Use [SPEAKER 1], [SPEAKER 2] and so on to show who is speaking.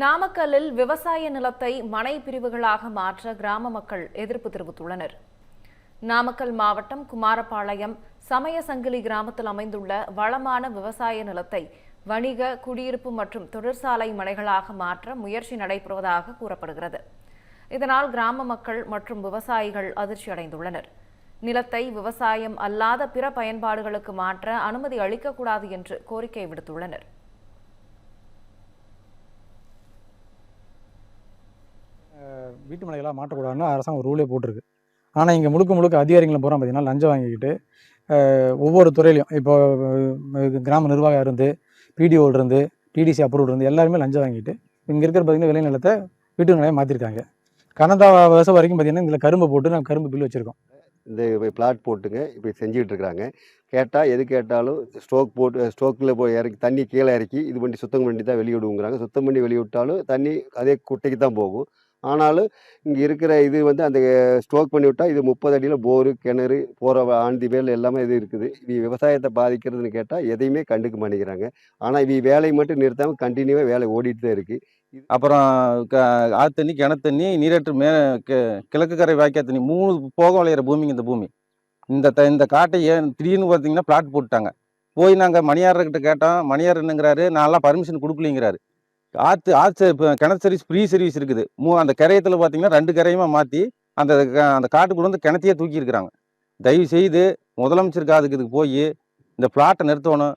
[SPEAKER 1] நாமக்கல்லில் விவசாய நிலத்தை மனை பிரிவுகளாக மாற்ற கிராம மக்கள் எதிர்ப்பு தெரிவித்துள்ளனர். நாமக்கல் மாவட்டம் குமாரபாளையம் சமயசங்கிலி கிராமத்தில் அமைந்துள்ள வளமான விவசாய நிலத்தை வணிக, குடியிருப்பு மற்றும் தொழிற்சாலை மனைகளாக மாற்ற முயற்சி நடைபெறுவதாக கூறப்படுகிறது. இதனால் கிராம மக்கள் மற்றும் விவசாயிகள் அதிர்ச்சி அடைந்துள்ளனர். நிலத்தை விவசாயம் அல்லாத பிற பயன்பாடுகளுக்கு மாற்ற அனுமதி அளிக்கக்கூடாது என்று கோரிக்கை விடுத்துள்ளனர்.
[SPEAKER 2] வீட்டு மனைகளாக மாற்றக்கூடாதுன்னு அரசாங்கம் ஒரு ரூலே போட்டிருக்கு. ஆனால் இங்கே முழுக்க அதிகாரிகளை பூரா பார்த்தீங்கன்னா லஞ்சம் வாங்கிக்கிட்டு ஒவ்வொரு துறையிலையும் இப்போ கிராம நிர்வாகம் இருந்து, பிடிஓ இருந்து, டிடிசி அப்ரூவ் இருந்து எல்லாருமே லஞ்சம் வாங்கிட்டு இங்கே இருக்கிற பார்த்தீங்கன்னா விளைநிலத்தை வீட்டு நிலையை மாற்றிருக்காங்க. கடந்த வருஷம் வரைக்கும் பார்த்தீங்கன்னா இதில் கரும்பு போட்டு நாங்கள் கரும்பு பில் வச்சுருக்கோம்.
[SPEAKER 3] இந்த பிளாட் போட்டுங்க இப்போ செஞ்சுக்கிட்டு இருக்கிறாங்க. கேட்டால் எது கேட்டாலும் ஸ்டோக்கில் போய் இறக்கி தண்ணி கீழே இறக்கி இது பண்ணி சுத்தம் பண்ணி தான் வெளியிடுங்கிறாங்க. சுத்தம் பண்ணி வெளியிட்டாலும் தண்ணி அதே குட்டைக்கு தான் போகும். ஆனாலும் இங்கே இருக்கிற இது அந்த ஸ்டோக் பண்ணி விட்டால் இது 30 அடியில் போரு, கிணறு போகிற ஆண்டி வேல் எல்லாமே இது இருக்குது. இது விவசாயத்தை பாதிக்கிறதுன்னு கேட்டால் எதையுமே கண்டுக்க மாட்டேங்கிறாங்க. ஆனால் இது வேலையை மட்டும் நிறுத்தாமல் கண்டினியூவாக வேலை ஓடிட்டு தான் இருக்குது.
[SPEAKER 4] அப்புறம் ஆற்று தண்ணி, கிணத்து தண்ணி, நீரேற்று கிழக்கு கரை வாய்க்கால் தண்ணி 3 போக விளையிற பூமிங்க இந்த பூமி. இந்த காட்டை ஏன் திடீர்னு பார்த்தீங்கன்னா பிளாட் போட்டுட்டாங்க. போய் நாங்கள் மணியாரர்கிட்ட கேட்டோம். மணியார் என்னங்கிறாரு, நான்லாம் பர்மிஷன் கொடுக்கலிங்கிறாரு. ஆற்று இப்போ கிணத்து சர்வீஸ் ஃப்ரீ சர்வீஸ் இருக்குது. அந்த கரையத்தில் பார்த்தீங்கன்னா 2 கரையுமா மாற்றி அந்த காட்டுக்குள்ள வந்து கிணத்தையே தூக்கி இருக்கிறாங்க. தயவு செய்து முதலமைச்சருக்கு இதுக்கு போய் இந்த பிளாட்டை நிறுத்தணும்.